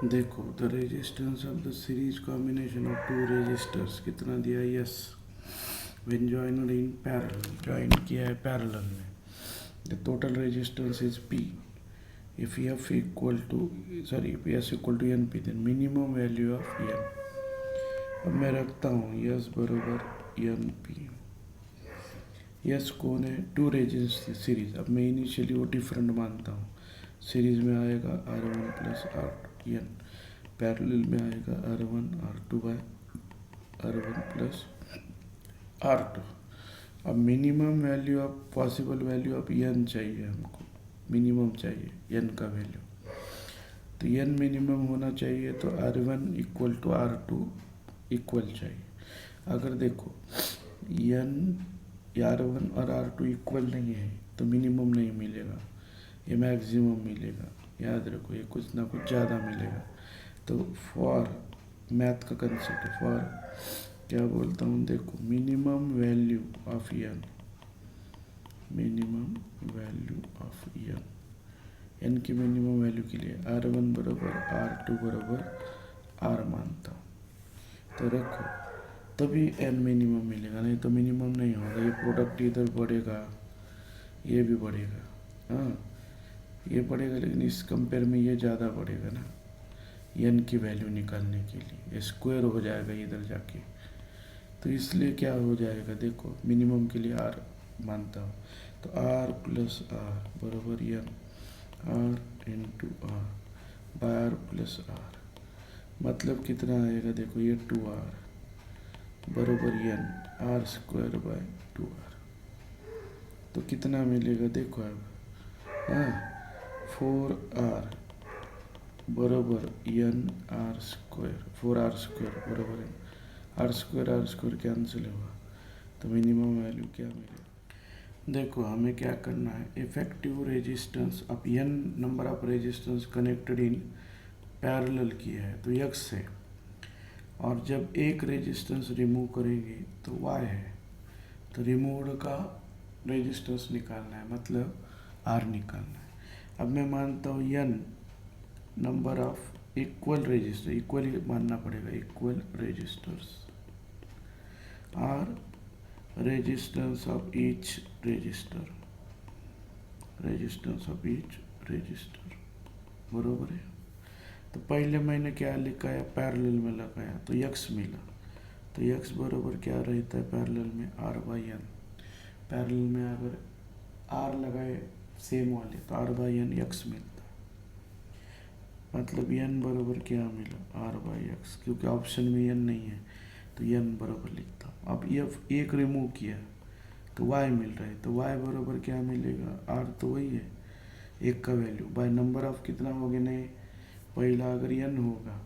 देखो the resistance of the series combination of two resistors कितना दिया है, yes when joined in parallel, join किया है पैरेलल में, the total resistance is P if F equal to if S equal to N P then minimum value of N. अब मैं रखता हूँ यस बरोबर एन पी। यस कौन है, टू रेजिस्टर सीरीज। अब मैं इनिशियली वो डिफरेंट मानता हूँ, सीरीज में आएगा R one plus R two N, parallel में आएगा R one R two by R one plus R two. अब minimum value of possible value of N चाहिए हमको, मिनिमम चाहिए एन का वैल्यू। तो एन मिनिमम होना चाहिए तो R one equal to R two equal चाहिए। अगर देखो एन आर वन और आर टू इक्वल नहीं है तो मिनिमम नहीं मिलेगा, ये मैक्सिमम मिलेगा। याद रखो ये कुछ ना कुछ ज़्यादा मिलेगा। तो फॉर मैथ का कंसेप्ट है, फॉर क्या बोलता हूँ देखो, minimum value of N, minimum value of N, N की मिनिमम वैल्यू के लिए आर वन बराबर आर टू बराबर आर मानता हूँ। तो रखो तभी एन मिनिमम मिलेगा, नहीं तो मिनिमम नहीं होगा। ये प्रोडक्ट इधर बढ़ेगा, ये भी बढ़ेगा, हाँ ये बढ़ेगा, लेकिन इस कंपेयर में ये ज़्यादा बढ़ेगा ना एन की वैल्यू निकालने के लिए, स्क्वायर हो जाएगा इधर जाके। तो इसलिए क्या हो जाएगा देखो, मिनिमम के लिए आर मानता हूँ, तो आर प्लस आर बराबर N R into R by R plus R, मतलब कितना आएगा देखो, ये टू आर बराबर N R square by two R. तो कितना मिलेगा देखो अब, हाँ फोर आर बराबर N R square, four R square बराबर एन आर स्क्वायर कैंसिल हुआ, तो मिनिमम वैल्यू क्या मिलेगा। देखो हमें क्या करना है, effective resistance of N number of resistance connected in parallel किया है तो एक्स है, और जब एक रेजिस्टेंस रिमूव करेंगे तो वाई है, तो रिमूव्ड का रेजिस्टेंस निकालना है, मतलब आर निकालना है। अब मैं मानता हूँ N number of equal resistor, equal ही मानना पड़ेगा, equal resistors R resistance of each resistor, resistance of each resistor बरोबर है। तो पहले मैंने क्या लिखा है, पैरेलल में लगाया तो यक्स मिला, तो यक्स बराबर क्या रहता है पैरेलल में आर बाई एन, पैरेलल में अगर आर लगाए सेम वाले तो आर बाई एन यक्स मिलता है, मतलब एन बराबर क्या मिला आर बाई एक्स, क्योंकि ऑप्शन में एन नहीं है तो एन बराबर लिखता हूँ। अब ये एक रिमूव किया तो वाई मिल रहा है, तो वाई बराबर क्या मिलेगा, आर तो वही है एक का वैल्यू बाय नंबर ऑफ कितना हो गया, नहीं पहला अगर एन होगा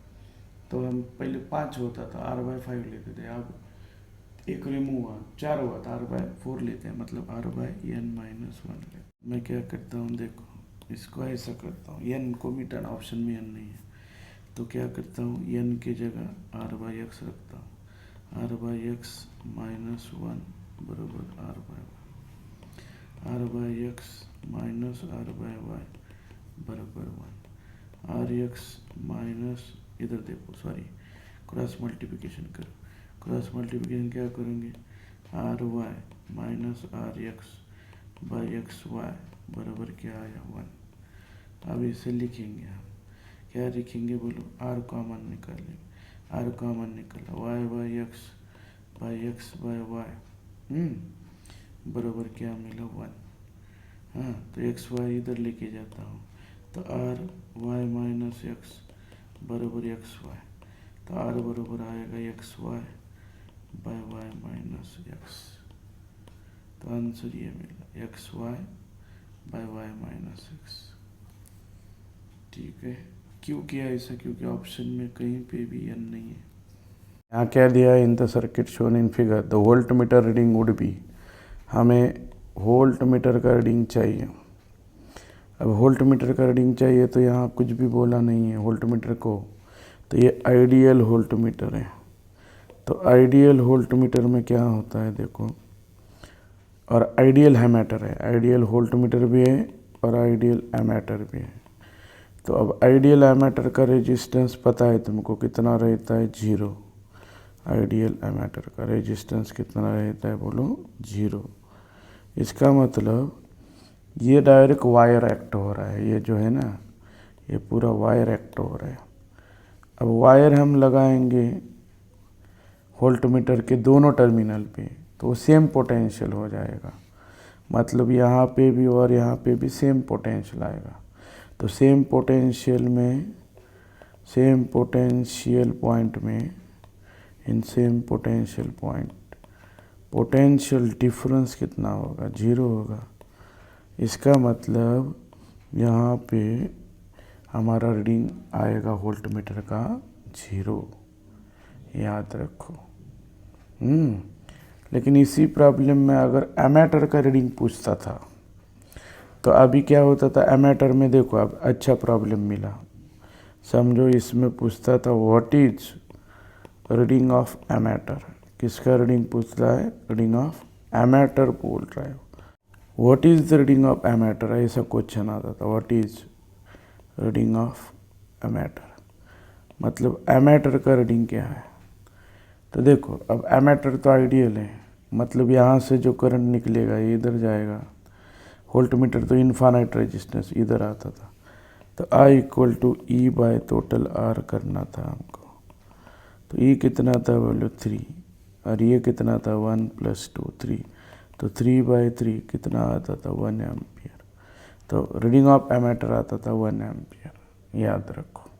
तो हम पहले 5 होता था आर बाय 5 लेते थे, अब एक रिमूव हुआ 4 हुआ तो आर बाय 4 लेते हैं, मतलब आर बाय एन माइनस 1 लेते। मैं क्या करता हूँ देखो, इसको ऐसा करता हूँ, एन को मिटाना, ऑप्शन में एन नहीं है तो क्या करता हूँ, एन की जगह आर बाई एक्स रखता हूँ, आर बाई एक्स माइनस 1 बराबर R by Y, R by X minus R by Y बराबर 1, आर एक्स माइनस, इधर देखो सॉरी क्रॉस मल्टीप्लिकेशन करो, क्रॉस मल्टीप्लिकेशन क्या करेंगे, R Y minus R X by X Y बराबर क्या आया 1। अब इसे लिखेंगे हम, क्या लिखेंगे बोलो, आर कॉमन निकालेंगे, आर कॉमन निकला Y by X by Y बराबर क्या मिला 1। हाँ तो एक्स वाई इधर लेके जाता हूँ, तो आर वाई माइनस एक्स बराबर एक्स वाई, तो आर बराबर आएगा X Y by Y minus X, तो आंसर ये मिला X Y by Y minus X. ठीक है, क्यों किया ऐसा, क्योंकि ऑप्शन में कहीं पे भी एन नहीं है। यहाँ क्या दिया है, in the circuit shown in figure the volt meter reading would be, हमें वोल्ट मीटर का रीडिंग चाहिए। अब वोल्ट मीटर का रीडिंग चाहिए तो यहाँ कुछ भी बोला नहीं है वोल्ट मीटर को, तो ये आइडियल वोल्ट मीटर है। तो आइडियल वोल्ट मीटर में क्या होता है देखो, और आइडियल हैमेटर है, आइडियल वोल्ट मीटर भी है और आइडियल एमेटर भी है। तो अब आइडियल एमीटर का रेजिस्टेंस पता है तुमको, कितना रहता है, 0। आइडियल एमीटर का रेजिस्टेंस कितना रहता है, बोलो 0। इसका मतलब ये डायरेक्ट वायर एक्ट हो रहा है, ये जो है ना, ये पूरा वायर एक्ट हो रहा है। अब वायर हम लगाएंगे वोल्टमीटर के दोनों टर्मिनल पे, तो सेम पोटेंशियल हो जाएगा। मतलब यहाँ पे भी और यहाँ पे भी सेम पोटेंशियल आएगा। तो सेम पोटेंशियल पॉइंट में in same potential point potential difference कितना होगा, 0 होगा। इसका मतलब यहाँ पे हमारा रीडिंग आएगा वोल्टमीटर का 0, याद रखो। लेकिन इसी प्रॉब्लम में अगर एमीटर का रीडिंग पूछता था तो अभी क्या होता था, एमीटर में देखो अब अच्छा प्रॉब्लम मिला, समझो। इसमें पूछता था what is reading of ammeter, किसका रीडिंग पूछ रहा है, रीडिंग ऑफ एमीटर बोल रहा है। What is the reading of ammeter, ऐसा क्वेश्चन आता था, what is reading of ammeter, मतलब एमीटर का रीडिंग क्या है। तो देखो अब एमीटर तो आइडियल है, मतलब यहाँ से जो करंट निकलेगा ये इधर जाएगा। वोल्टमीटर तो इनफाइनाइट रेजिस्टेंस इधर आता था। तो I equal to E by total R करना था हमको। तो E कितना था, बोलो 3, और ये कितना था 1 + 2 3, तो 3/3 कितना आता था, 1 एम्पियर। तो रीडिंग ऑफ एमीटर आता था 1 एम्पियर, याद रखो,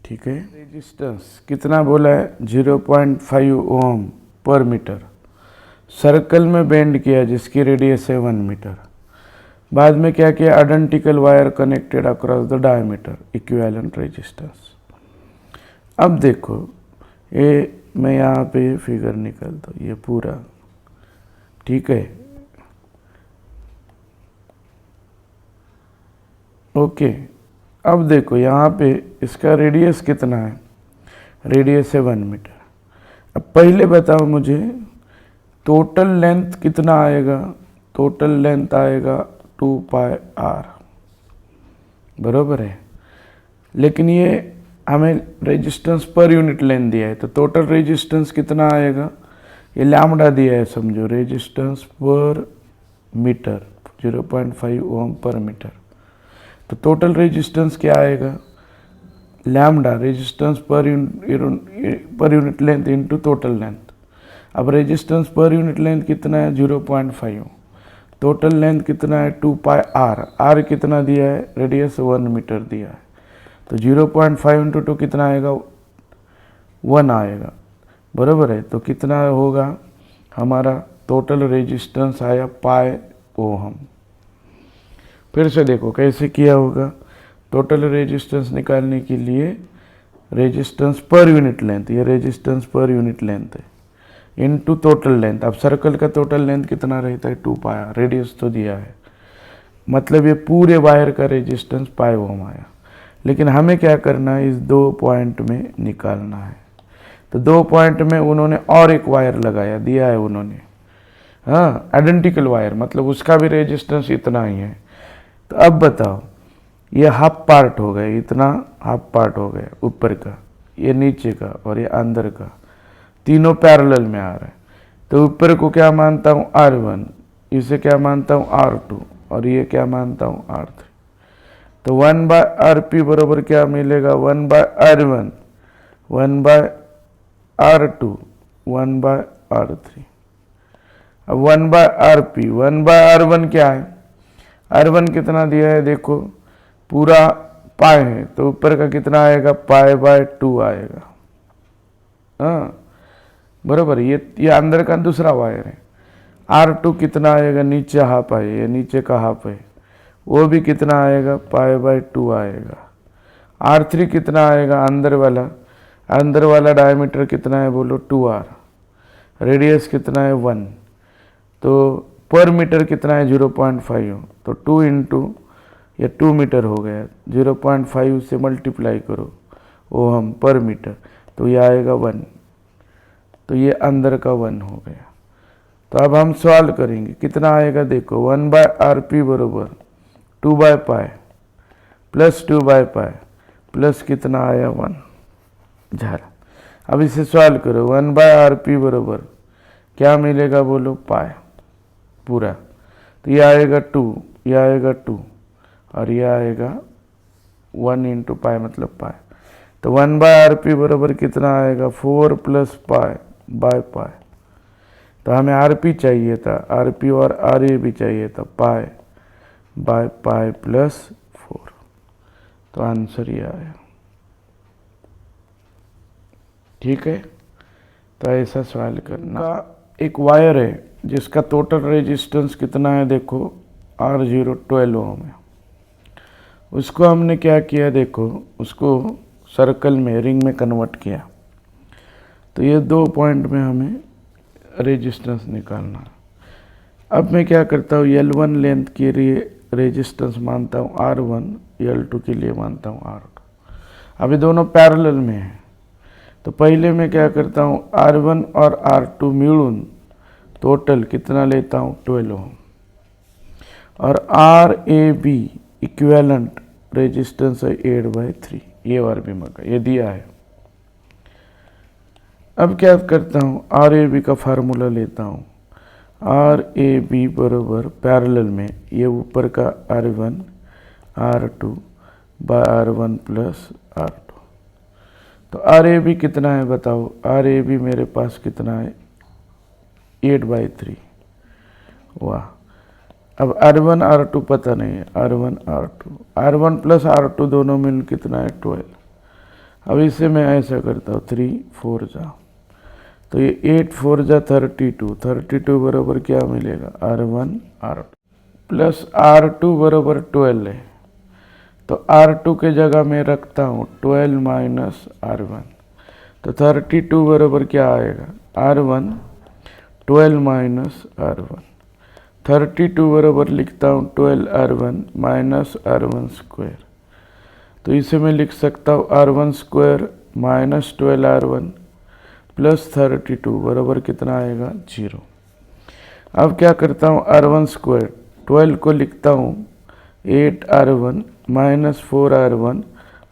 ठीक है। रेजिस्टेंस कितना बोला है, 0.5 ओम पर मीटर। सर्कल में बेंड किया जिसकी रेडियस है 1 मीटर। बाद में क्या किया, identical wire connected across the diameter, equivalent resistance. अब देखो ये मैं यहाँ पे फिगर निकालता हूँ, ये पूरा, ठीक है, ओके। अब देखो यहाँ पे इसका रेडियस कितना है, रेडियस है 1 मीटर। अब पहले बताओ मुझे टोटल लेंथ कितना आएगा, टोटल लेंथ आएगा 2πr, बराबर है। लेकिन ये हमें रेजिस्टेंस पर यूनिट लेंथ दिया है, तो टोटल रेजिस्टेंस कितना आएगा, ये लैम्डा दिया है, समझो, रेजिस्टेंस पर मीटर 0.5 ओम पर मीटर। तो टोटल रेजिस्टेंस क्या आएगा, lambda resistance per unit length into total length. अब रेजिस्टेंस पर यूनिट लेंथ कितना है, 0.5, टोटल लेंथ कितना है 2πr, r कितना दिया है, रेडियस 1 मीटर दिया है। तो 0.5 × 2 कितना आएगा, 1 आएगा, बराबर है। तो कितना होगा हमारा टोटल रेजिस्टेंस आया पाई ओहम। फिर से देखो कैसे किया होगा, टोटल रेजिस्टेंस निकालने के लिए रेजिस्टेंस पर यूनिट लेंथ, ये रेजिस्टेंस पर यूनिट लेंथ है, इनटू टोटल लेंथ। अब सर्कल का टोटल लेंथ कितना रहता है, 2πr, रेडियस तो दिया है, मतलब ये पूरे वायर का रेजिस्टेंस पाई ओम आया। लेकिन हमें क्या करना है, इस 2 पॉइंट में निकालना है। तो 2 पॉइंट में उन्होंने और एक वायर लगाया, दिया है उन्होंने, हाँ, आइडेंटिकल वायर, मतलब उसका भी रेजिस्टेंस इतना ही है। तो अब बताओ, ये हाफ पार्ट हो गया, इतना हाफ पार्ट हो गया ऊपर का, ये नीचे का और ये अंदर का, तीनों पैरेलल में आ रहा है। तो ऊपर को क्या मानता हूँ R1, इसे क्या मानता हूँ R2, और ये क्या मानता हूँ R3। तो 1/RP बराबर क्या मिलेगा, 1/R1, 1/R2, 1/R3। अब 1/RP, 1/R1 क्या है, R1 कितना दिया है, देखो पूरा पाई है, तो ऊपर का कितना आएगा, π/2 आएगा, हाँ, बराबर। ये अंदर का दूसरा वायर है। R2 कितना आएगा, नीचे हाफ है, ये नीचे का हाफ है, वो भी कितना आएगा, π/2 आएगा। R3 कितना आएगा, अंदर वाला डायमीटर कितना है, बोलो 2r, रेडियस कितना है 1, तो पर मीटर कितना है 0.5, तो 2 इंटू ये 2 मीटर हो गया, 0.5 से मल्टीप्लाई करो ओहम पर मीटर, तो ये आएगा 1, तो ये अंदर का 1 हो गया। तो अब हम सॉल्व करेंगे, कितना आएगा देखो, 1/RP बराबर 2/π, प्लस 2/पाई प्लस कितना आया 1 झाला। अब इसे सॉल्व करो, 1/RP बराबर क्या मिलेगा बोलो, पाई पूरा। तो यह आएगा 2, यह आएगा 2 और यह आएगा 1 इंटू पाई मतलब पाई। तो 1/RP बराबर कितना आएगा 4 प्लस पाई बाय पाई। तो हमें RP चाहिए था, RP और RA भी चाहिए था, पाई बाय पाई प्लस 4। तो आंसर ये आया। ठीक है, तो ऐसा सवाल करना। एक वायर है जिसका टोटल रेजिस्टेंस कितना है देखो, R0 12 ओम है। उसको हमने क्या किया देखो, उसको सर्कल में रिंग में कन्वर्ट किया। तो ये 2 पॉइंट में हमें रेजिस्टेंस निकालना। अब मैं क्या करता हूँ, L1 लेंथ के लिए रेजिस्टेंस मानता हूँ R1, L2 के लिए मानता हूँ R2। अभी दोनों पैरेलल में हैं, तो पहले मैं क्या करता हूँ, R1 और R2 मिलून टोटल कितना लेता हूँ 12 ओम, और RAB इक्विवेलेंट रेजिस्टेंस है 8/3। ये और भी मगा ये दिया है। अब क्या करता हूँ, RAB का फार्मूला लेता हूँ, RAB बराबर पैरेलल में ये ऊपर का R1 R2 bye R1 plus R2। तो RAB कितना है बताओ, RAB मेरे पास कितना है 8/3। वाह। अब R1 R2 पता नहीं है, R1 R2 R1 plus R2 दोनों मिल कितना है 12। अब इसे मैं ऐसा करता हूँ 3 4 जा, तो ये 8 4 जा 32 बराबर क्या मिलेगा R1 R2 प्लस R2 बराबर 12 है। तो R2 के जगह मैं रखता हूँ 12 माइनस R1। तो 32 बराबर क्या आएगा R1 12 माइनस R1। 32 बराबर लिखता हूँ 12 R1 माइनस R1 स्क्वायर। तो इसे मैं लिख सकता हूँ R1 square minus 12 R1 plus 32 बराबर कितना आएगा 0। अब क्या करता हूँ, R1 स्क्वायर 12 को लिखता हूँ 8 R1 माइनस 4 R1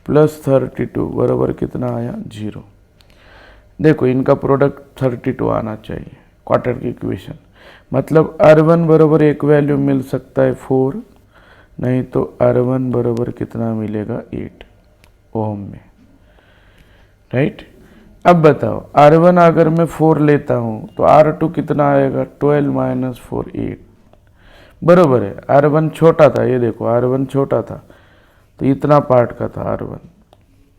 प्लस 32 बराबर कितना आया 0। देखो इनका प्रोडक्ट 32 आना चाहिए, क्वार्टर की इक्वेशन। मतलब R1 बराबर एक वैल्यू मिल सकता है 4, नहीं तो R1 बराबर कितना मिलेगा 8 ओम में, राइट। अब बताओ R1 अगर मैं 4 लेता हूँ तो R2 कितना आएगा 12 माइनस 4 8 बराबर है। R1 छोटा था, ये देखो R1 छोटा था तो इतना पार्ट का था R1,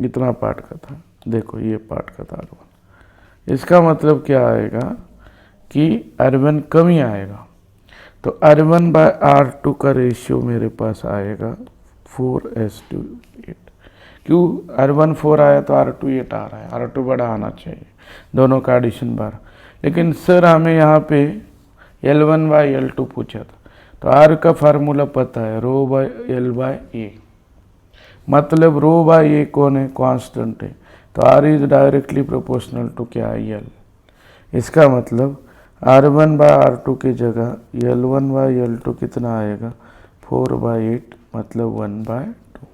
इतना पार्ट का था, देखो ये पार्ट का था R1। इसका मतलब क्या आएगा कि R1 कम ही आएगा। तो R1 बाय R2 का रेशियो मेरे पास आएगा 4:8। क्यों R1 4 आया तो R2 8 आ रहा है, R2 बड़ा आना चाहिए, दोनों का एडिशन 12। लेकिन सर हमें यहाँ पे L1 बाय L2 पूछा था, तो R का फार्मूला पता है रो बाय L बाय ए, मतलब रो बाय ए कौन है, कांस्टेंट है। तो R is directly proportional to क्या है L। इसका मतलब R1 बाय R2 की जगह L1 बाय L2 कितना आएगा 4/8 मतलब 1/2।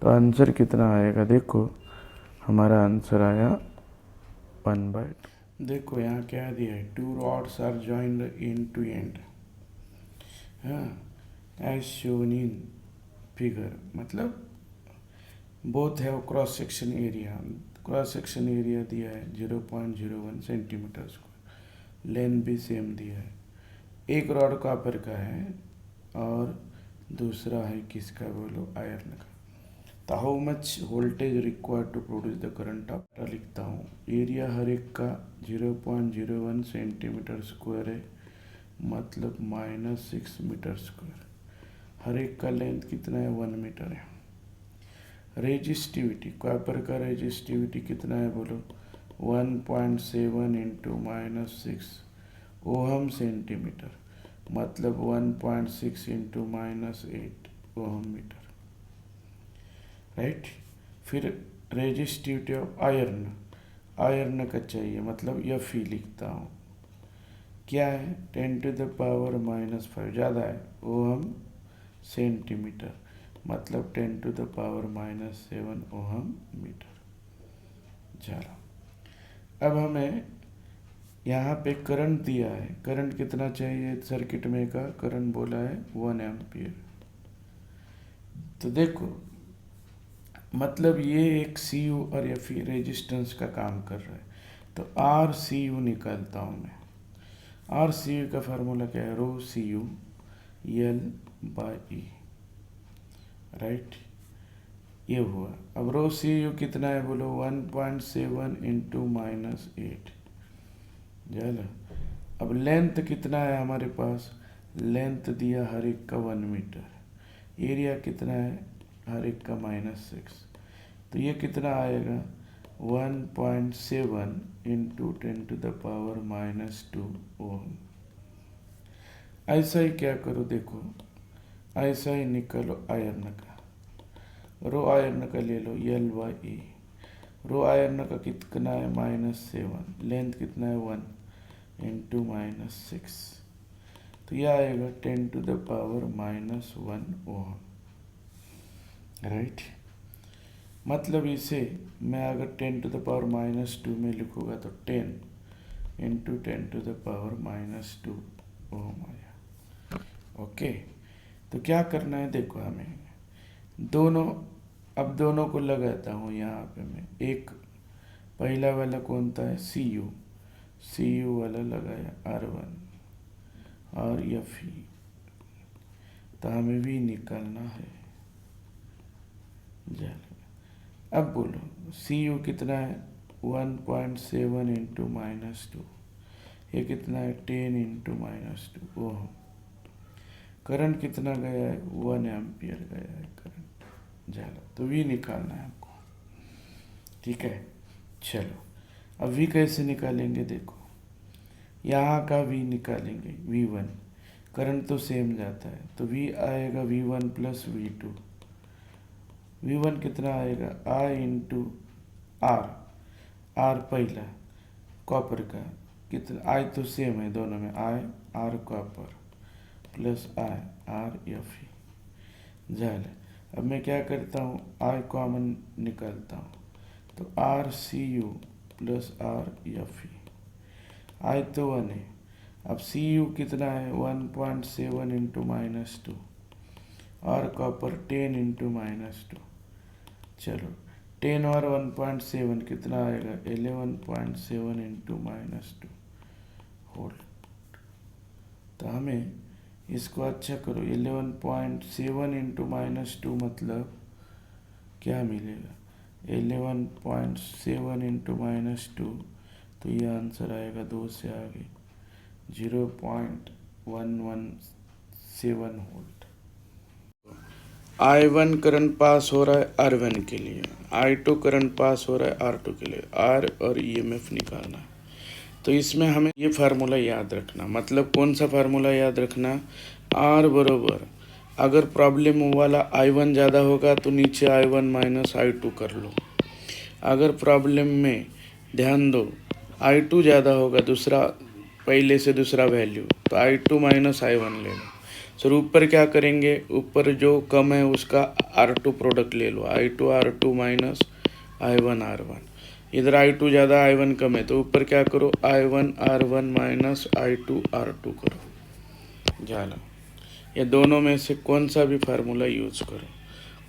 तो आंसर कितना आएगा देखो, हमारा आंसर आया 1/2। देखो यहाँ क्या दिया है, 2 rods are joined end to end, हाँ as shown in figure। मतलब both have cross section area, cross section area दिया है 0.01 सेंटीमीटर स्क्वायर, लेंथ भी सेम दिया है। एक रॉड कॉपर का है और दूसरा है किसका बोलो, आयरन का। तो how much voltage required to produce the current of, लिखता हूँ एरिया हर एक का 0.01 सेंटीमीटर स्क्वायर है, मतलब -6 मीटर स्क्वायर। हर एक का लेंथ कितना है 1 मीटर है। रेजिस्टिविटी, कॉपर का रेजिस्टिविटी कितना है बोलो 1.7 इंटू -6 ओहम सेंटीमीटर, मतलब 1.6 इंटू -8 ओहम मीटर, राइट। फिर रेजिस्टिविटी ऑफ आयरन, आयरन का चाहिए मतलब Fe लिखता हूँ, क्या है 10⁻⁻⁵ ज़्यादा है ओहम सेंटीमीटर, मतलब 10⁻⁻7 ओहम मीटर। चलो अब हमें यहाँ पे करंट दिया है, करंट कितना चाहिए सर्किट में का, करंट बोला है 1 एम्पियर। तो देखो मतलब ये एक CU और FE रेजिस्टेंस का काम कर रहा है। तो RCU निकालता हूँ मैं। RCU का फार्मूला क्या है, रो CU L/E, राइट। ये हुआ। अब रो CU कितना है बोलो, 1.7 इंटू -8। चलो अब लेंथ कितना है हमारे पास, लेंथ दिया हर एक का 1 मीटर, एरिया कितना है हर एक का -6। तो ये कितना आएगा 1.7 इंटू 10⁻⁻2 ओम। ऐसा ही क्या करो, देखो ऐसा ही निकालो आयरन का, रो आयरन का ले लो L/E। रो आयरन का कितना है -7, लेंथ कितना है 1 इंटू -6। तो यह आएगा 10⁻⁻1 ओम, राइट। मतलब इसे मैं अगर 10⁻⁻2 में लिखूँगा तो 10 इंटू 10⁻⁻2 ओम आया। ओके, तो क्या करना है देखो हमें, अब दोनों को लगाता हूँ यहाँ पे मैं। एक पहला वाला कौन था है CU वाला लगाया R1 और FE। तो हमें भी निकालना है। अब बोलो CU कितना है 1.7 इंटू -2, ये कितना है 10 इंटू -2 ओह। करंट कितना गया है 1 एम्पियर गया है करंट, जाला। तो V निकालना है हमको, ठीक है। चलो अब V कैसे निकालेंगे, देखो यहाँ का V निकालेंगे V1, करंट तो सेम जाता है तो V आएगा V1 प्लस V2। V1 कितना आएगा I इंटू R, R पहला कॉपर का कितना, I तो सेम है दोनों में, I R copper plus I R FE। झाल। अब मैं क्या करता हूँ I कॉमन निकालता हूँ तो RCU plus R FE। I तो 1 है, अब CU कितना है 1.7 इंटू -2 और कॉपर 10 इंटू -2। चलो 10 और 1.7 कितना आएगा 11.7 इंटू -2 वोल्ट। तो हमें इसको अच्छा करो, 11.7 इंटू -2 मतलब क्या मिलेगा 11.7 इंटू -2। तो ये आंसर आएगा 2 से आगे 0.117 वोल्ट। I1 करंट पास हो रहा है R1 के लिए, I2 करंट पास हो रहा है R2 के लिए, R और EMF निकालना है। तो इसमें हमें ये फार्मूला याद रखना, मतलब कौन सा फार्मूला याद रखना, R बरोबर अगर प्रॉब्लम वाला I1 ज़्यादा होगा तो नीचे I1 माइनस I2 कर लो। अगर प्रॉब्लम में ध्यान दो I2 ज़्यादा होगा, दूसरा पहले से दूसरा वैल्यू, तो I2 माइनस I1 ले लो। सर ऊपर क्या करेंगे, ऊपर जो कम है उसका R2 प्रोडक्ट ले लो, I2 R2 minus I1 R1। इधर I2 ज़्यादा I1 कम है तो ऊपर क्या करो I1 R1 minus I2 R2 करो। जाला, ये दोनों में से कौन सा भी फार्मूला यूज़ करो।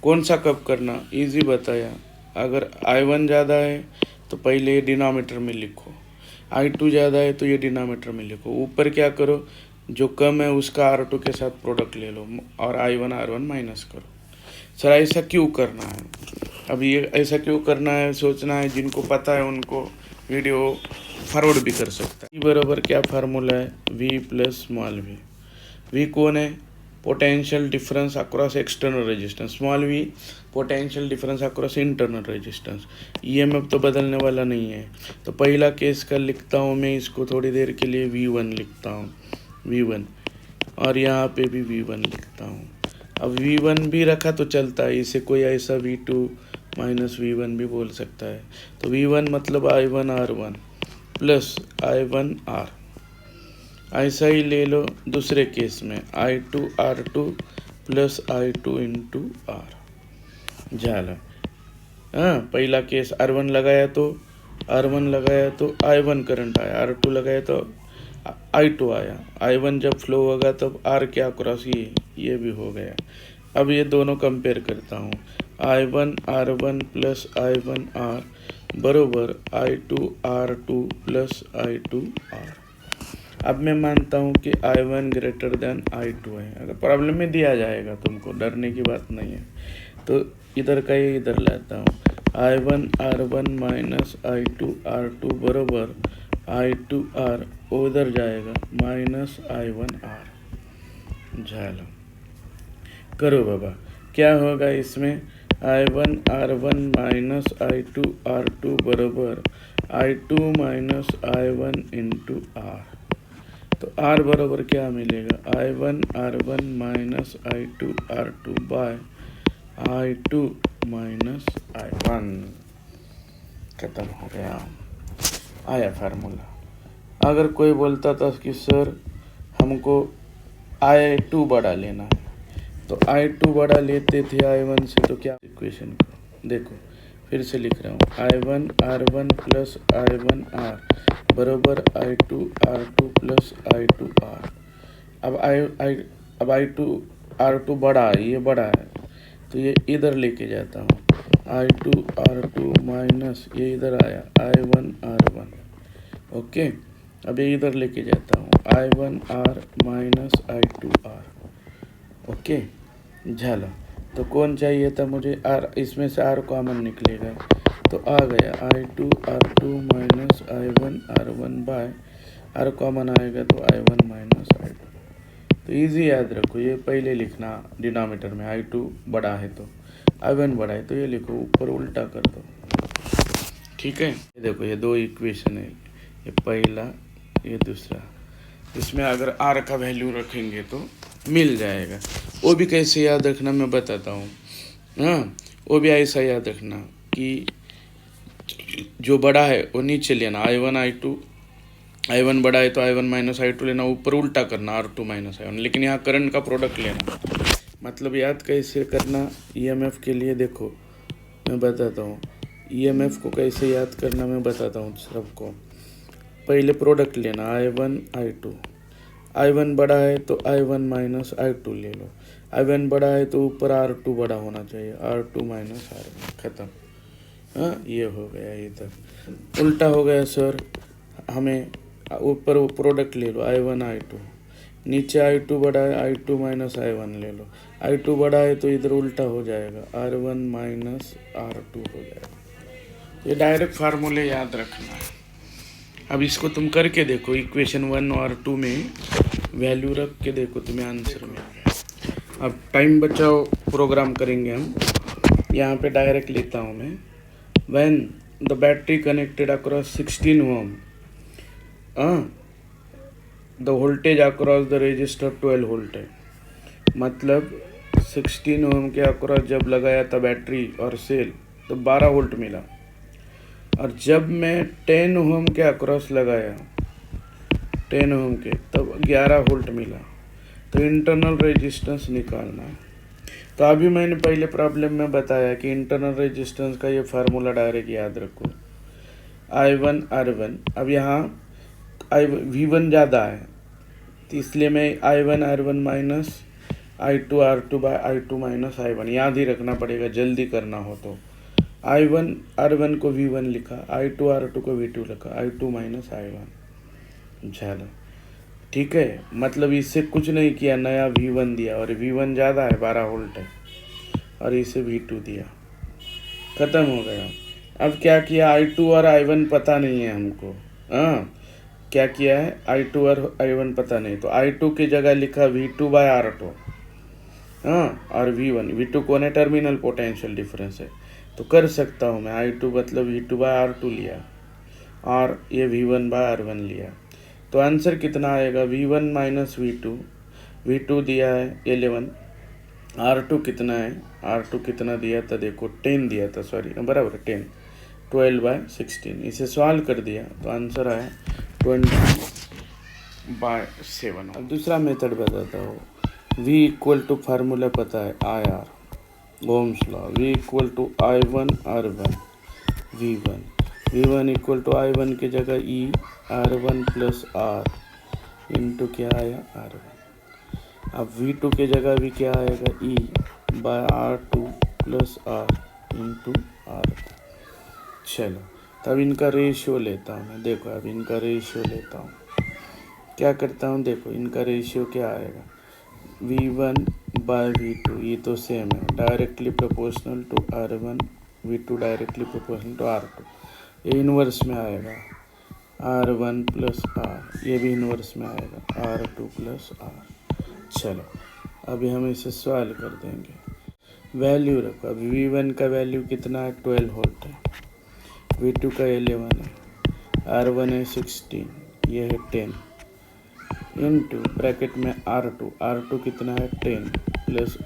कौन सा कब करना, इजी बताया। अगर I1 ज़्यादा है तो पहले ये डिनोमिनेटर में लिखो, I2 ज़्यादा है तो ये डिनोमिनेटर में लिखो। ऊपर क्या करो, जो कम है उसका R2 के साथ प्रोडक्ट ले लो और I1 R1 माइनस करो। सर ऐसा क्यों करना है, अब ये ऐसा क्यों करना है सोचना है, जिनको पता है उनको वीडियो फॉरवर्ड भी कर सकता है। बराबर क्या फार्मूला है V plus small v। V कौन है, potential difference across external resistance, small v potential difference across internal resistance. EMF तो बदलने वाला नहीं है। तो पहला केस का लिखता हूँ मैं, इसको थोड़ी देर के लिए V1 लिखता हूँ V1, और यहाँ पे भी V1 लिखता हूँ। अब V1 भी रखा तो चलता है, इसे कोई ऐसा V2 माइनस V1 भी बोल सकता है। तो V1 मतलब I1 R1 plus I1 R। ऐसा ही ले लो दूसरे केस में I2 R2 plus I2 into are झालं. पहिला केस R1 लगाया तो I1 करंट आया, R2 लगाया तो I2 आया. I1 जब फ्लो होगा तब R क्या क्रॉस ये भी हो गया. अब ये दोनों कंपेयर करता हूँ. I1 R1 plus I1 R बरोबर I2 R2 plus I2 R. अब मैं मानता हूँ कि I1 ग्रेटर देन I2 है. अगर प्रॉब्लम में दिया जाएगा, तुमको डरने की बात नहीं है. तो इधर का ये इधर लाता हूँ. I1 R1 minus I2 R2 बरोबर I2 R उधर जाएगा माइनस I1 R. झाला. करो बाबा, क्या होगा इसमें. I1 R1 minus I2 R2 बरोबर I2 minus I1 into R. तो R बराबर क्या मिलेगा. I1 R1 minus I2 R2 bye I2 minus I1. खत्म हो गया. आया फार्मूला. अगर कोई बोलता था कि सर हमको I2 बड़ा लेना है, तो I2 बड़ा लेते थे I1 से, तो क्या इक्वेशन को देखो, फिर से लिख रहा हूँ. I1 R1 plus I1 R बराबर I2 R2 plus I2 R. अब I2 R2 बड़ा है, ये बड़ा है, तो ये इधर लेके जाता हूँ. I2 R2 माइनस ये इधर आया I1 R1. ओके. अब ये इधर लेके जाता हूँ I1 R minus I2 R. Okay. झाला. तो कौन चाहिए था मुझे. R, इसमें से R कॉमन निकलेगा तो आ गया I2 R2 minus I1 R1 bye R common आएगा तो I1 माइनस I2. तो इजी याद रखो, ये पहले लिखना डिनोमिनेटर में. I2 बड़ा है तो I1 बड़ा है, तो ये लिखो, ऊपर उल्टा कर दो. ठीक है. ये देखो, ये दो इक्वेशन है, ये पहला, ये दूसरा. इसमें अगर R का वैल्यू रखेंगे तो मिल जाएगा. वो भी कैसे याद रखना मैं बताता हूँ. हाँ, वो भी ऐसा याद रखना कि जो बड़ा है वो नीचे लेना I1 I2. I1 बड़ा है तो I1 माइनस I2 लेना, ऊपर उल्टा करना R2 माइनस I1. लेकिन यहाँ करंट का प्रोडक्ट लेना. मतलब याद कैसे करना. EMF के लिए देखो मैं बताता हूँ. EMF को कैसे याद करना मैं बताता हूँ सबको. पहले प्रोडक्ट लेना I1 I2. I1 बड़ा है तो I1 माइनस I2 ले लो. I1 बड़ा है तो ऊपर R2 बड़ा होना चाहिए, R2 माइनस R1. खत्म. हाँ, ये हो गया. इधर उल्टा हो गया सर. हमें ऊपर वो प्रोडक्ट ले लो I1 I2. नीचे I2 बड़ा है, I2 माइनस I1 ले लो. I2 बड़ा है तो इधर उल्टा हो जाएगा, R1 माइनस R2 हो जाएगा. ये डायरेक्ट फार्मूले याद रखना है. अब इसको तुम करके देखो, इक्वेशन 1 और 2 में वैल्यू रख के देखो, तुम्हें आंसर मिल गया. अब टाइम बचाओ, प्रोग्राम करेंगे हम. यहाँ पे डायरेक्ट लेता हूँ मैं. When the battery connected across 16 ohm, the voltage across the resistor 12 volt है. मतलब 16 ओम के अक्रॉस जब लगाया था बैटरी और सेल तो 12 वोल्ट मिला. और जब मैं 10 ओम के अक्रॉस लगाया, 10 ओम के, तब 11 वोल्ट मिला. तो इंटरनल रेजिस्टेंस निकालना है. तो अभी मैंने पहले प्रॉब्लम में बताया कि इंटरनल रेजिस्टेंस का ये फार्मूला डायरेक्ट याद रखो. I1 R1. अब यहाँ V1 ज़्यादा है, तो इसलिए मैं I1 R1 minus I2 R2 bye I2 minus I1 याद ही रखना पड़ेगा, जल्दी करना हो तो. I1 R1 को V1 लिखा, I2 R2 को V2 लिखा, I2 माइनस I1. चलो ठीक है. मतलब इससे कुछ नहीं किया, नया V1 दिया, और V1 ज़्यादा है, 12 वोल्ट है, और इसे V2 दिया. ख़त्म हो गया. अब क्या किया, I2 और I1 पता नहीं है हमको. हाँ, क्या किया है, I2 और I1 पता नहीं, तो I2 की जगह लिखा V2 बाय R2. हाँ, और V2 कौन है, टर्मिनल पोटेंशियल डिफरेंस है, तो कर सकता हूँ मैं. I2 मतलब V2 बाय R2 लिया, और ये V1 बाय R1 लिया. तो आंसर कितना आएगा, V1 माइनस V2 दिया है 11. R2 कितना है, R2 कितना दिया था देखो, 10 दिया था, सॉरी बराबर 10. 12 बाय 16. इसे सॉल्व कर दिया तो आंसर आया 20/7. अब दूसरा मेथड बताता हूँ. V इक्वल टू फार्मूला पता है IR ohm's law, V equal to I1 R1 V1 equal to I1 की जगह E R1 plus R into क्या आया R1। अब V2 की जगह भी क्या आएगा E by R2 plus R into R2। चलो तब इनका रेशियो लेता हूँ मैं, देखो अब इनका रेशियो लेता हूँ, क्या करता हूँ, देखो इनका रेशियो क्या आएगा V1 बाय V2, ये तो सेम है, directly proportional to R1, V2 directly proportional to R2, ये इन्वर्स में आएगा R1 प्लस R, ये भी इन्वर्स में आएगा R2 प्लस R। चलो अभी हम इसे सॉल्व कर देंगे, वैल्यू रखो। अब V1 का वैल्यू कितना है 12 वोल्ट है, V2 का 11 है, R1 है 16, ये है 10 इंटू ब्रैकेट में R2 कितना है 10 प्लस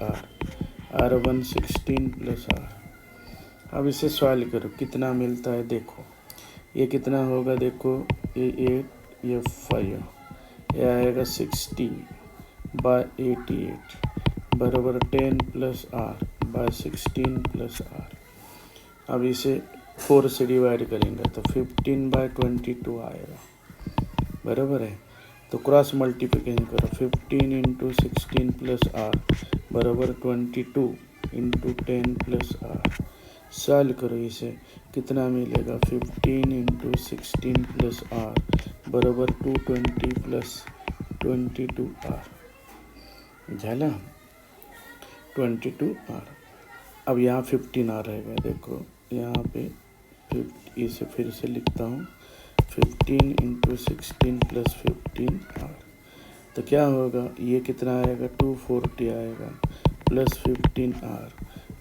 R1 16 प्लस R। अब इसे सॉल्व करो कितना मिलता है, देखो ये कितना होगा, देखो ये 8 ये 5, ये आएगा 60 बाय 88 बराबर 10 plus R by 16 plus R। अब इसे 4 से डिवाइड करेंगे तो 15 बाय 22 आएगा, बराबर है। तो क्रॉस मल्टीप्लिकेशन करो, 15 इंटू 16 प्लस R बराबर 22 इंटू 10 प्लस R। सॉल्व करो इसे कितना मिलेगा, 15 इंटू 16 प्लस R बराबर 220 प्लस 22R, झाला 22R। अब यहाँ 15R रहेगा, देखो यहाँ पे इसे फिर से लिखता हूँ, 15 इंटू 16 प्लस 15R। तो क्या होगा, ये कितना आएगा 240 आएगा प्लस 15R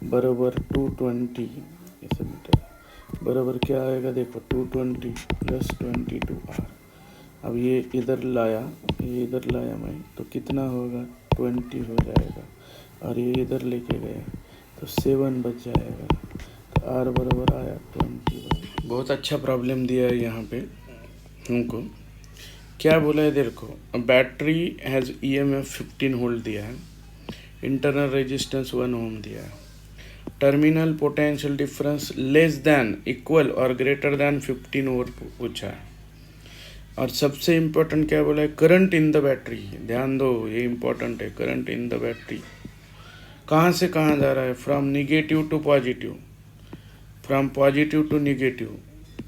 बराबर 220, इसे मीटर बराबर क्या आएगा, देखो 220 प्लस 22R। अब ये इधर लाया, ये इधर लाया मैं, तो कितना होगा 20 हो जाएगा, और ये इधर लेके गया तो 7 बच जाएगा, तो R बराबर आया 20। बहुत अच्छा प्रॉब्लम दिया है यहाँ पे हमको, क्या बोला है देखो, बैटरी हैज़ EMF 15 वोल्ट दिया है, इंटरनल रेजिस्टेंस 1 ओम दिया है, terminal potential difference less than equal और ग्रेटर देन 15 वोल्ट पूछा है, और सबसे इम्पोर्टेंट क्या बोला है, करंट इन द बैटरी। ध्यान दो ये इम्पोर्टेंट है, करंट इन द बैटरी कहाँ से कहाँ जा रहा है, from negative to positive, from positive to negative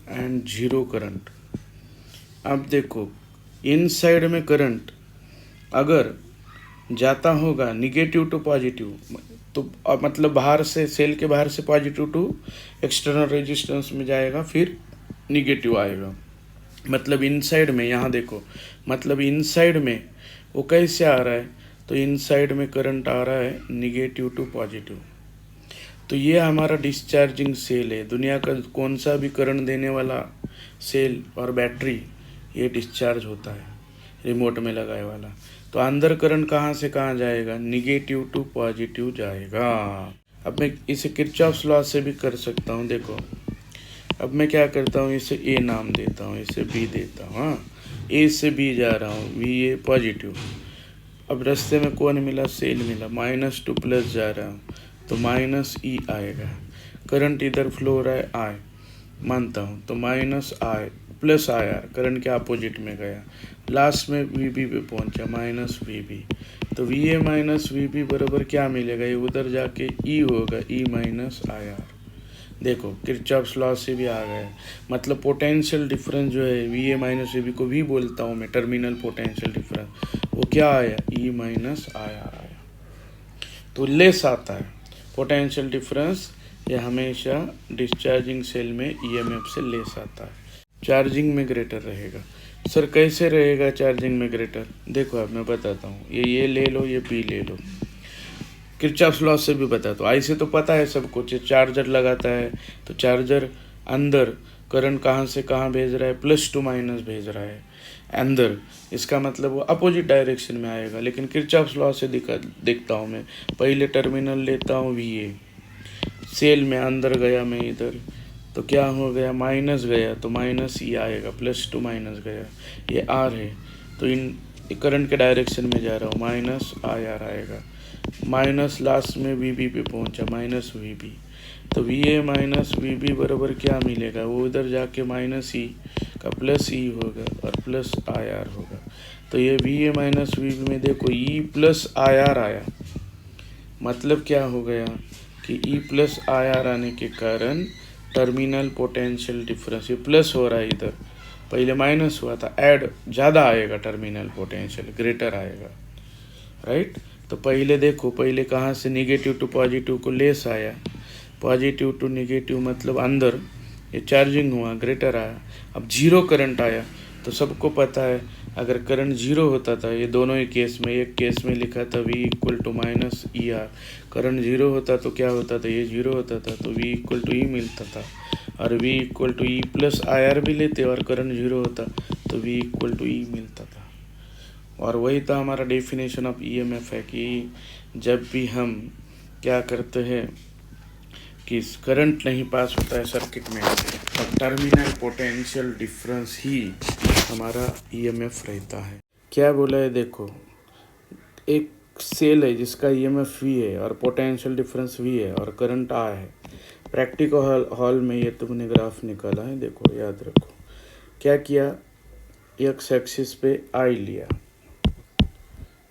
and zero current. अब देखो इन साइड में करंट अगर जाता होगा निगेटिव टू पॉजिटिव, तो मतलब बाहर से, सेल के बाहर से पॉजिटिव टू एक्सटर्नल रेजिस्टेंस में जाएगा, फिर निगेटिव आएगा। मतलब इनसाइड में, यहाँ देखो, मतलब इनसाइड में वो कैसे आ रहा है, तो इनसाइड में करंट आ रहा है निगेटिव टू पॉजिटिव। तो ये हमारा डिस्चार्जिंग सेल है, दुनिया का कौन सा भी करंट देने वाला सेल और बैटरी ये डिस्चार्ज होता है, रिमोट में लगाए वाला। तो अंदर करंट कहाँ से कहाँ जाएगा, निगेटिव टू पॉजिटिव जाएगा। अब मैं इसे किरचॉफ्स लॉ से भी कर सकता हूँ, देखो अब मैं क्या करता हूँ, इसे A नाम देता हूँ, इसे B देता हूँ, हाँ A से B जा रहा हूँ, VA पॉजिटिव। अब रास्ते में कौन मिला, सेल मिला, -2 प्लस जा रहा हूँ तो -E आएगा, करंट इधर फ्लो हो रहा है I मानता हूँ, तो -I प्लस IR, करंट के अपोजिट में गया, लास्ट में VB पे पहुँचा -VB, तो VA माइनस VB बराबर क्या मिलेगा, ये उधर जाके E होगा, E माइनस IR। देखो किरचॉफ्स लॉ से भी आ गया, मतलब पोटेंशियल डिफरेंस जो है VA माइनस VB को भी बोलता हूँ मैं टर्मिनल पोटेंशियल डिफरेंस, वो क्या आया, E माइनस IR आया, तो लेस आता है पोटेंशियल डिफरेंस, ये हमेशा डिस्चार्जिंग सेल में EMF से लेस आता है, चार्जिंग में ग्रेटर रहेगा। सर कैसे रहेगा चार्जिंग में ग्रेटर, देखो अब मैं बताता हूँ, ये ले लो, ये B ले लो, किरचॉफ्स लॉ से भी बताता हूँ। ऐसे तो पता है सबको, चार्जर लगाता है तो चार्जर अंदर करंट कहाँ से कहाँ भेज रहा है, +2 माइनस भेज रहा है अंदर, इसका मतलब वो अपोजिट डायरेक्शन में आएगा। लेकिन किरचॉफ्स लॉ से देखता हूँ मैं, पहले टर्मिनल लेता हूँ VA, सेल में अंदर गया मैं इधर, तो क्या हो गया, माइनस गया तो -E आएगा, +2 माइनस गया, ये R है, तो इन करंट के डायरेक्शन में जा रहा हूँ, माइनस आई आर आएगा, माइनस लास्ट में वी बी पे पहुँचा, माइनस वी बी, तो V A minus V B बराबर क्या मिलेगा, वो इधर जाके माइनस ई का प्लस ई होगा और प्लस आई आर होगा। तो ये V A minus V B में देखो ई प्लस आई आर आया, मतलब क्या हो गया कि ई प्लस आई आर आने के कारण टर्मिनल पोटेंशियल डिफरेंस, ये प्लस हो रहा है इधर, पहले माइनस हुआ था, ऐड ज़्यादा आएगा, टर्मिनल पोटेंशियल ग्रेटर आएगा, राइट। तो पहले देखो, पहले कहाँ से निगेटिव टू पॉजिटिव को लेस आया, पॉजिटिव टू निगेटिव मतलब अंदर ये चार्जिंग हुआ, ग्रेटर आया। अब जीरो करंट आया, तो सबको पता है अगर करंट जीरो होता था, ये दोनों ही केस में, एक केस में लिखा था V equal to minus E R, current zero होता तो क्या होता था, ये जीरो होता था तो V इक्वल टू ई मिलता था, और V equal to E plus I R भी लेते और करंट जीरो होता तो V इक्वल टू ई मिलता था। और वही तो हमारा डेफिनेशन ऑफ EMF है कि जब भी हम क्या करते हैं कि करंट नहीं पास होता है सर्किट में, तो टर्मिनल पोटेंशियल डिफरेंस ही हमारा EMF रहता है। क्या बोला है देखो, एक सेल है जिसका EMF V है और पोटेंशियल डिफरेंस V है और करंट I है। प्रैक्टिकल हॉल में ये तुमने ग्राफ निकाला है, देखो याद रखो। क्या किया, एक्स एक्सिस पे I लिया,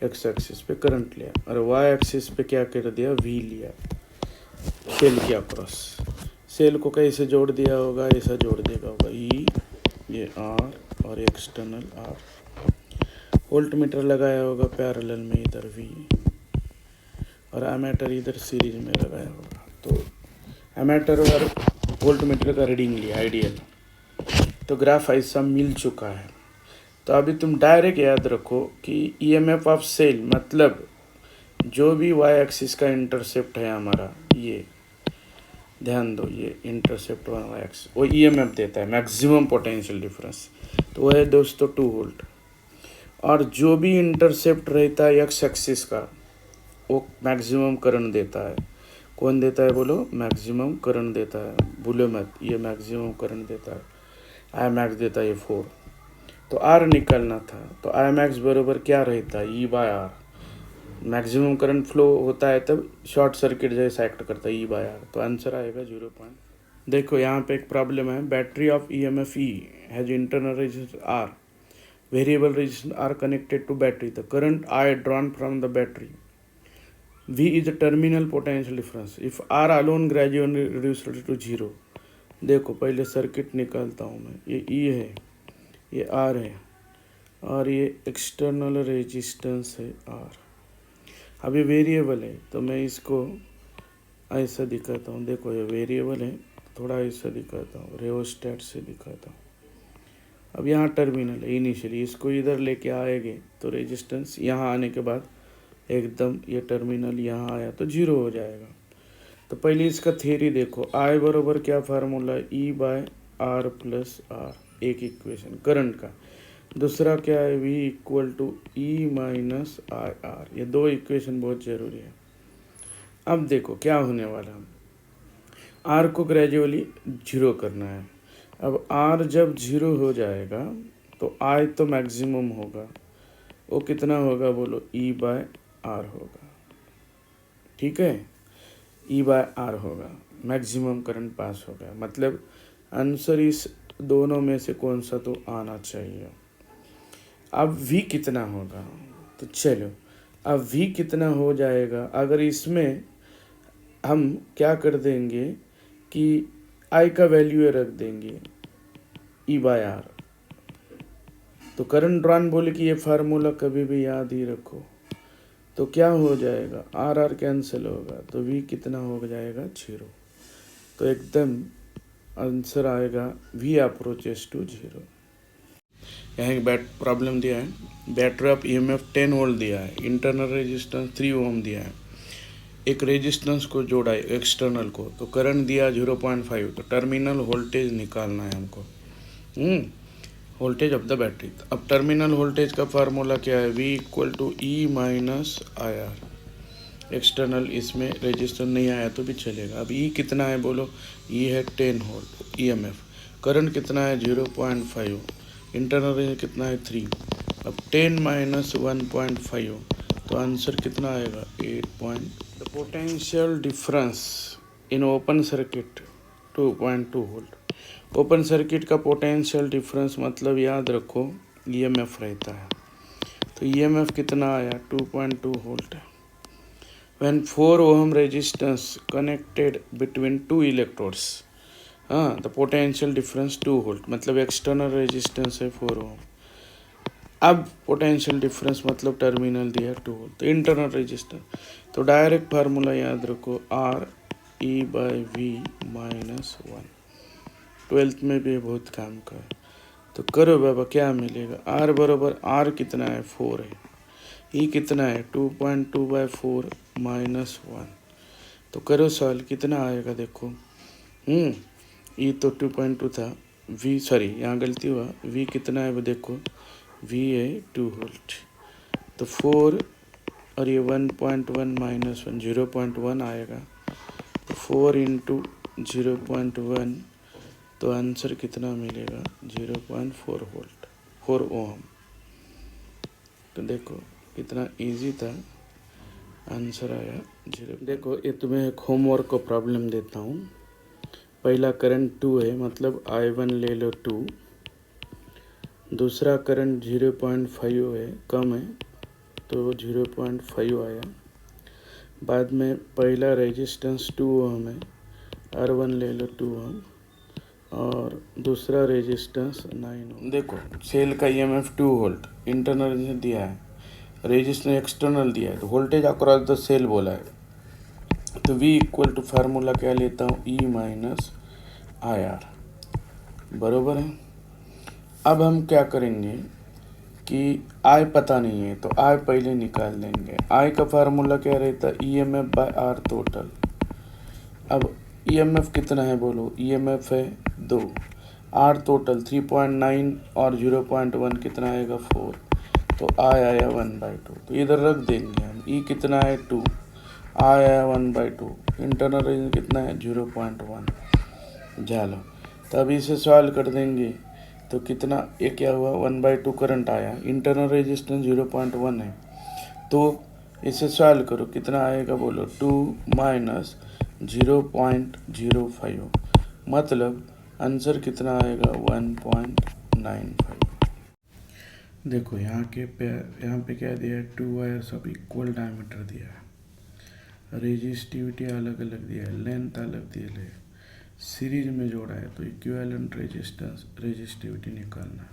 एक्स एक्सिस पे करंट लिया, और वाई एक्सिस पे क्या कर दिया, V लिया, सेल के अक्रॉस। सेल को कैसे जोड़ दिया होगा, ऐसा जोड़ देगा होगा, E ये R और एक्सटर्नल R। वोल्ट मीटर लगाया होगा पैरेलल में इधर V, और एमीटर इधर सीरीज में लगाया होगा। तो एमीटर और वोल्ट मीटर का रीडिंग लिया आइडियल, तो ग्राफ ऐसा मिल चुका है। तो अभी तुम डायरेक्ट याद रखो कि EMF ऑफ सेल मतलब जो भी वाई एक्सिस का इंटरसेप्ट है हमारा, ये ध्यान दो, ये इंटरसेप्ट वाई एक्सिस वो EMF देता है, मैक्सिमम पोटेंशियल डिफरेंस, तो वो है दोस्तों 2 वोल्ट। और जो भी इंटरसेप्ट रहता है एक्स एक्सिस का, वो मैक्सिमम करंट देता है। कौन देता है बोलो, मैक्सिमम करंट देता है, भूलो मत, ये मैक्सिमम करंट देता है। आई मैक्स देता है ये 4, तो आर निकालना था, तो आई मैक्स बराबर क्या रहता है, E by R. Maximum current flow होता है तब शॉर्ट सर्किट जैसा एक्ट करता है, ई बाय आर, तो आंसर आएगा 0 पॉइंट। देखो यहाँ पे एक प्रॉब्लम है, battery of EMF E has internal resistance R, variable resistance R connected to battery, the current I drawn from the battery, V is the terminal potential difference if R alone gradually reduced to 0। देखो पहले circuit निकालता हूँ मैं, ये E है, ये R है, और ये एक्सटर्नल रेजिस्टेंस है R। अब ये वेरिएबल है, तो मैं इसको ऐसा दिखाता हूँ, देखो ये वेरिएबल है, थोड़ा ऐसा दिखाता हूँ, रेओस्टेट से दिखाता हूँ। अब यहाँ टर्मिनल है इनिशियली, इसको इधर लेके आएंगे तो रेजिस्टेंस यहाँ आने के बाद एकदम ये टर्मिनल यहाँ आया तो 0 हो जाएगा। तो पहले इसका थ्योरी देखो, I बराबर क्या फार्मूला, E बाय आर प्लस आर, एक इक्वेशन करंट का। दूसरा क्या है, V equal to E minus I R, ये 2 इक्वेशन बहुत ज़रूरी है। अब देखो क्या होने वाला है, R को ग्रेजुअली 0 करना है। अब R जब 0 हो जाएगा तो I तो मैक्सिमम होगा, वो कितना होगा बोलो, E बाय आर होगा, ठीक है, E बाय आर होगा, मैक्सिमम करंट पास होगा। मतलब आंसर इस दोनों में से कौन सा तो आना चाहिए। अब V कितना होगा, तो चलो अब V कितना हो जाएगा, अगर इसमें हम क्या कर देंगे कि I का वैल्यू रख देंगे E बाय आर, तो करंट ड्रॉन बोले कि ये फार्मूला कभी भी याद ही रखो। तो क्या हो जाएगा, आर आर कैंसिल होगा, तो V कितना हो जाएगा 0। तो एकदम आंसर आएगा V अप्रोचेस टू 0। यहाँ एक प्रॉब्लम दिया है, बैटरी ऑफ EMF 10 वोल्ट दिया है, इंटरनल रेजिस्टेंस 3 ओम दिया है, एक रेजिस्टेंस को जोड़ा है एक्सटर्नल को, तो करंट दिया 0.5, तो टर्मिनल वोल्टेज निकालना है हमको, वोल्टेज ऑफ द बैटरी। अब टर्मिनल वोल्टेज का फार्मूला क्या है, V equal to E minus I R. External इसमें रेजिस्टेंस नहीं आया तो भी चलेगा। अब E कितना है बोलो, E है 10 वोल्ट EMF, करंट कितना है 0.5, इंटरनल रेंज कितना है 3, अब 10 माइनस 1.5 तो आंसर कितना आएगा 8 point. The potential difference in open circuit 2.2 volt. Open circuit का पोटेंशियल डिफरेंस मतलब याद रखो ईएमएफ रहता है, तो ईएमएफ कितना आया 2.2 volt. When 4 ohm resistance connected between two electrodes, हाँ द पोटेंशियल डिफरेंस 2 वोल्ट, मतलब एक्सटर्नल रेजिस्टेंस है 4 ओम। अब पोटेंशियल डिफरेंस मतलब टर्मिनल दिया 2 वोल्ट, तो इंटरनल रेजिस्टेंस, तो डायरेक्ट फार्मूला याद रखो R E by V minus 1। 12th में भी बहुत काम का है, तो करो बाबा क्या मिलेगा। आर बराबर आर कितना है 4 है, ई कितना है 2.2 बाई 4 माइनस 1। तो करो सॉल्व, कितना आएगा देखो। ई तो 2.2 था, वी सॉरी यहाँ गलती हुआ, वी कितना है वो देखो, वी है 2 वोल्ट। तो 4 और ये 1.1 माइनस 1 0.1 आएगा, तो 4 इंटू 0.1, तो आंसर कितना मिलेगा 0.4 वोल्ट 4 ओम। तो देखो कितना इजी था, आंसर आया 0। देखो ये तुम्हें एक होमवर्क को प्रॉब्लम देता हूँ। पहला करंट 2 है, मतलब I1 ले लो 2। दूसरा करंट 0.5 है, कम है तो 0.5 आया। बाद में पहला रेजिस्टेंस 2 ओम है, R1 ले लो 2 ओम, और दूसरा रेजिस्टेंस 9 ओम। देखो सेल का ईएमएफ 2 वोल्ट, इंटरनल दिया है, रेजिस्टेंस एक्सटर्नल दिया है, तो वोल्टेज अक्रॉस द सेल बोला है। तो V इक्वल टू फार्मूला क्या लेता हूँ E माइनस आई आर, बरोबर है। अब हम क्या करेंगे कि I पता नहीं है, तो I पहले निकाल लेंगे। I का फार्मूला क्या रहता है EMF बाय R टोटल। अब EMF कितना है बोलो, EMF है 2, R टोटल 3.9 और 0.1 कितना आएगा 4, तो I आया 1/2, तो इधर रख देंगे हम। E कितना है 2, I आया 1/2, इंटरनल रेजिस्टेंस कितना है 0.1। चलो तब इसे सॉल्व कर देंगे, तो कितना ये क्या हुआ 1/2 करंट आया, इंटरनल रेजिस्टेंस 0.1 है, तो इसे सॉल्व करो कितना आएगा बोलो 2 माइनस 0.05, मतलब आंसर कितना आएगा 1.95। देखो यहाँ पे क्या दिया है, 2 वायर सब इक्वल डायमीटर दिया है, रेजिस्टिविटी अलग अलग दिया है, लेंथ अलग दिया है, सीरीज में जोड़ा है, तो इक्विवेलेंट रेजिस्टेंस रेजिस्टिविटी निकालना है।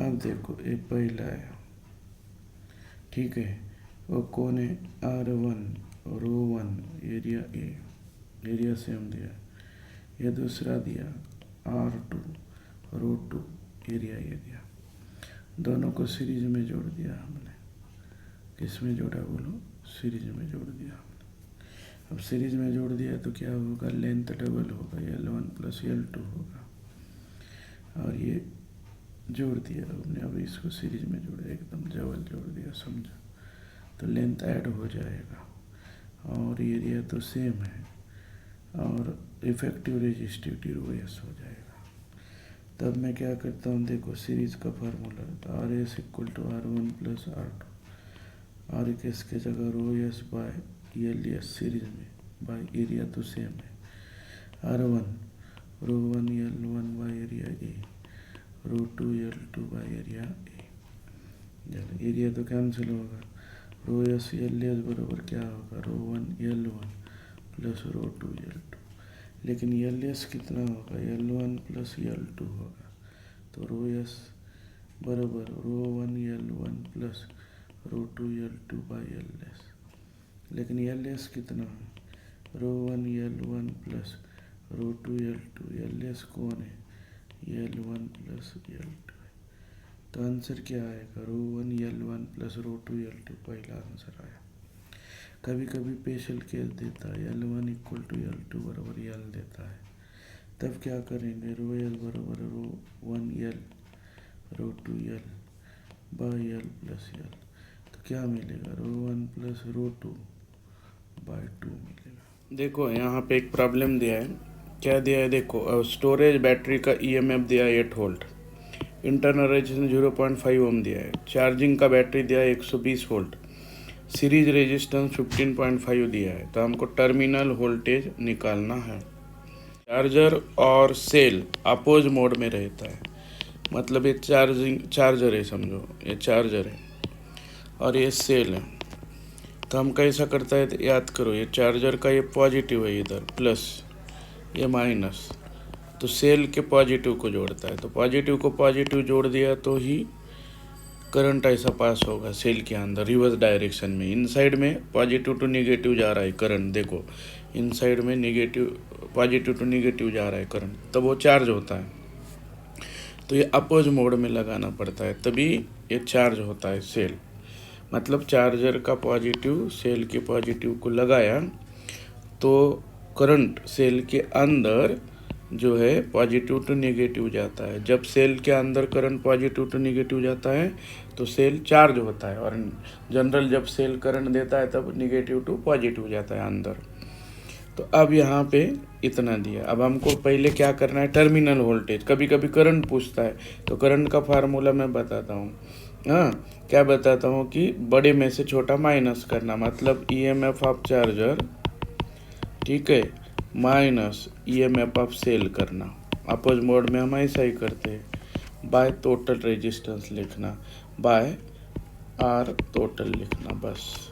अब देखो ये पहला है, ठीक है, वो कौन है R1 rho 1 area A, area same दिया। ये दूसरा दिया R2 रो 2 एरिया ए दिया। दोनों को सीरीज में जोड़ दिया हमने। किस में जोड़ा बोलो, सीरीज में जोड़ दिया हमने। अब सीरीज में जोड़ दिया तो क्या होगा, लेंथ डबल होगा, L1 प्लस L2 होगा, और ये जोड़ दिया हमने। अब इसको सीरीज में जोड़ा, एकदम डबल जोड़ दिया, समझो, तो लेंथ ऐड हो जाएगा, और एरिया तो सेम है, और इफेक्टिव रेजिस्टिविटी ρS हो जाएगा। तब मैं क्या करता हूँ, देखो सीरीज का formula RS equal to R1 plus R2, R के इसके जगह ρS बाय LS सीरीज में, बाय एरिया तो सेम है, R1 rho 1 L1 by area A, rho 2 L2 by area A. Area तो कैंसिल होगा, ρS LS बराबर क्या होगा, रो 1 L1 प्लस रो 2 L2, लेकिन LS कितना होगा, L1 प्लस L2 होगा, तो ρS बराबर rho 1 L1 plus row 2 L2 by LS, लेकिन LS कितना है, रो 1 L1 प्लस रो 2 L2, LS कौन है, L1 प्लस L2 है, तो आंसर क्या आएगा, रो 1 L1 प्लस रो 2 L2, पहला आंसर आया। कभी कभी स्पेशल केस देता है, L1 इक्वल टू L2 बराबर L देता है, तब क्या करेंगे, रो L बराबर rho 1 L rho 2 L by L plus L, तो क्या मिलेगा, रो 1 प्लस रो 2 बाई 2 मिलेगा। देखो यहाँ पे एक प्रॉब्लम दिया है, क्या दिया है देखो, स्टोरेज बैटरी का EMF दिया है 8 वोल्ट, इंटरनल रेजिस्टेंस 0.5 ओम दिया है, चार्जिंग का बैटरी दिया है 120 वोल्ट, सीरीज रेजिस्टेंस 15.5 दिया है। तो हमको टर्मिनल वोल्टेज निकालना है। चार्जर और सेल अपोज मोड में रहता है, मतलब ये चार्जर है, समझो ये चार्जर है और ये सेल है। तो हम कैसा करता है, तो याद करो, ये चार्जर का ये पॉजिटिव है, इधर प्लस, ये माइनस, तो सेल के पॉजिटिव को जोड़ता है। तो पॉजिटिव को पॉजिटिव जोड़ दिया तो ही करंट ऐसा पास होगा सेल के अंदर रिवर्स डायरेक्शन में। इनसाइड में पॉजिटिव टू निगेटिव जा रहा है करंट, देखो इनसाइड में निगेटिव, पॉजिटिव टू निगेटिव जा रहा है करंट, तब वो चार्ज होता है। तो ये अपोज मोड में लगाना पड़ता है, तभी ये चार्ज होता है सेल। मतलब चार्जर का पॉजिटिव सेल के पॉजिटिव को लगाया तो करंट सेल के अंदर जो है पॉजिटिव टू नेगेटिव जाता है। जब सेल के अंदर करंट पॉजिटिव टू नेगेटिव जाता है तो सेल चार्ज होता है, और जनरल जब सेल करंट देता है तब नेगेटिव टू पॉजिटिव जाता है अंदर। तो अब यहाँ पे इतना दिया। अब हमको पहले क्या करना है, टर्मिनल वोल्टेज। कभी कभी करंट पूछता है, तो करंट का फार्मूला मैं बताता हूँ। हाँ, क्या बताता हूँ कि बड़े में से छोटा माइनस करना, मतलब ईएमएफ ऑफ चार्जर, ठीक है, माइनस ईएमएफ ऑफ सेल करना। अपोज मोड में हम ऐसा ही करते हैं। बाय टोटल रेजिस्टेंस लिखना, बाय आर टोटल लिखना, बस।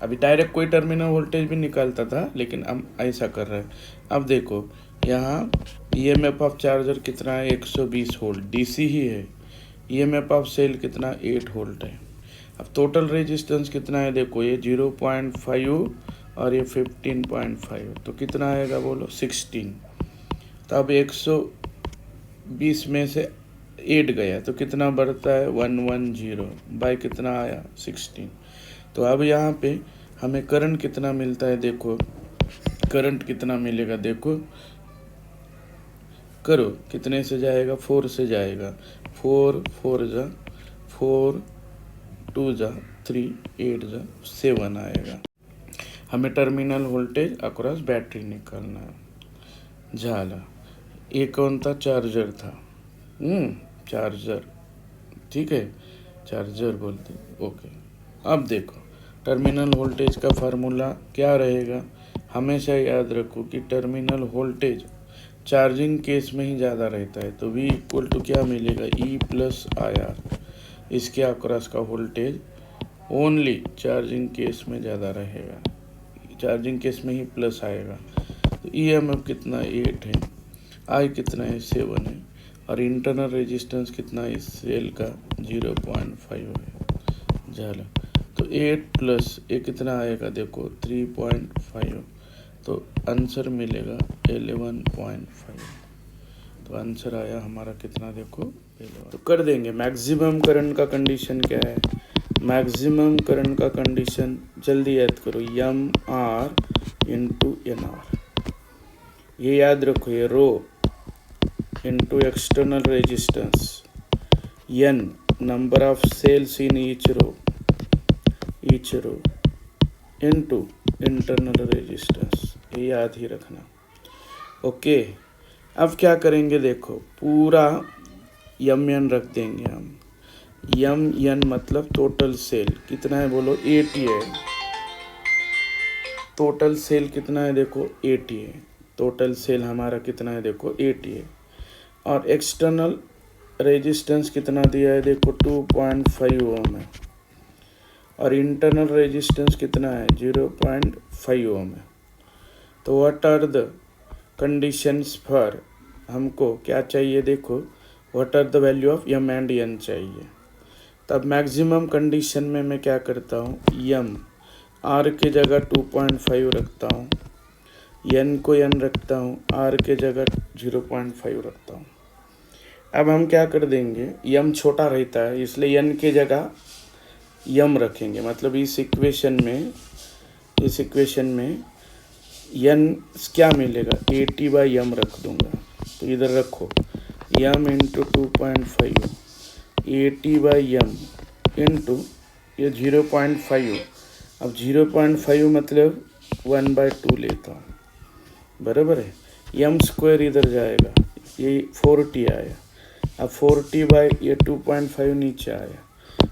अभी डायरेक्ट कोई टर्मिनल वोल्टेज भी निकालता था, लेकिन हम ऐसा कर रहे हैं। अब देखो यहाँ ईएमएफ ऑफ चार्जर कितना है, 120 वोल्ट, डीसी ही है। ईएमएफ ऑफ सेल कितना, 8 वोल्ट है। अब टोटल रेजिस्टेंस कितना है, देखो ये 0.5 और ये 15.5, तो कितना आएगा बोलो, 16। तो अब 120 में से 8 गया तो कितना बढ़ता है, 110 बाय कितना आया, 16। तो अब यहाँ पे हमें करंट कितना मिलता है, देखो करंट कितना मिलेगा, देखो करो कितने से जाएगा, 4 से जाएगा। 4 4 जा 4, 2 जा 3, 8 जा 7 आएगा। हमें टर्मिनल वोल्टेज अक्रॉस बैटरी निकालना है। झाला, ये कौन था, चार्जर था। चार्जर, ठीक है, चार्जर बोलते, ओके। अब देखो टर्मिनल वोल्टेज का फार्मूला क्या रहेगा, हमेशा याद रखो कि टर्मिनल वोल्टेज चार्जिंग केस में ही ज़्यादा रहता है। तो V इक्वल टू क्या मिलेगा, E प्लस IR। इसके अक्रॉस का वोल्टेज ओनली चार्जिंग केस में ज़्यादा रहेगा, चार्जिंग केस में ही प्लस आएगा। तो EMF कितना, 8 है, I कितना है, 7 है, और इंटरनल रेजिस्टेंस कितना है सेल का, 0.5 है। झाला, तो 8 प्लस ये कितना आएगा, देखो 3.5, तो आंसर मिलेगा 11.5। तो आंसर आया हमारा कितना, देखो 11। तो कर देंगे। मैक्सिमम करंट का कंडीशन क्या है, मैक्सिमम करंट का कंडीशन जल्दी याद करो, MR इंटू NR। ये याद रखो, ये row into external resistance, N number of cells in each row into internal resistance, ये याद ही रखना। ओके, अब क्या करेंगे, देखो पूरा MN रख देंगे हम। MN मतलब टोटल सेल कितना है, बोलो 80 है। टोटल सेल कितना है, देखो 80 है। टोटल सेल हमारा कितना है, देखो 80 है। और एक्सटर्नल रेजिस्टेंस कितना दिया है, देखो 2.5 ओम है। और इंटरनल रेजिस्टेंस कितना है, 0.5 ओम है। तो what are the conditions for, हमको क्या चाहिए, देखो what are the value of M and N चाहिए। तब मैक्सिमम कंडीशन में मैं क्या करता हूँ, M R के जगह 2.5 रखता हूँ, N को N रखता हूँ, R के जगह 0.5 रखता हूँ। अब हम क्या कर देंगे, M छोटा रहता है इसलिए N के जगह M रखेंगे। मतलब इस इक्वेशन में N क्या मिलेगा, 80/M रख दूंगा। तो इधर रखो M इंटू 2.5, 80/M इंटू ये 0.5। अब 0.5 मतलब 1/2 लेता हूँ, बराबर है। M स्क्वायर इधर जाएगा, ये 40 आया, अब 4t बाई ये 2.5 नीचे आया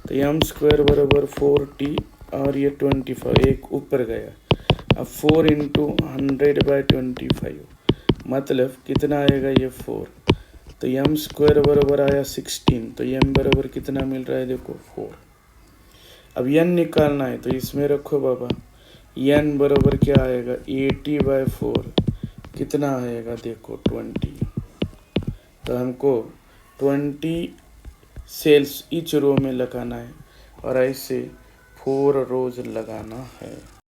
तो एम स्क्वायर बराबर 4t और ये 25 एक ऊपर गया। अब 4 इंटू 100/25 मतलब कितना आएगा ये 4, तो एम स्क्वायर बराबर आया 16, तो एम बराबर कितना मिल रहा है देखो 4। अब एन निकालना है तो इसमें रखो बाबा, एन बराबर क्या आएगा 80/4 कितना आएगा देखो 20। तो हमको 20 सेल्स ईच रो में लगाना है और ऐसे 4 रोज लगाना है।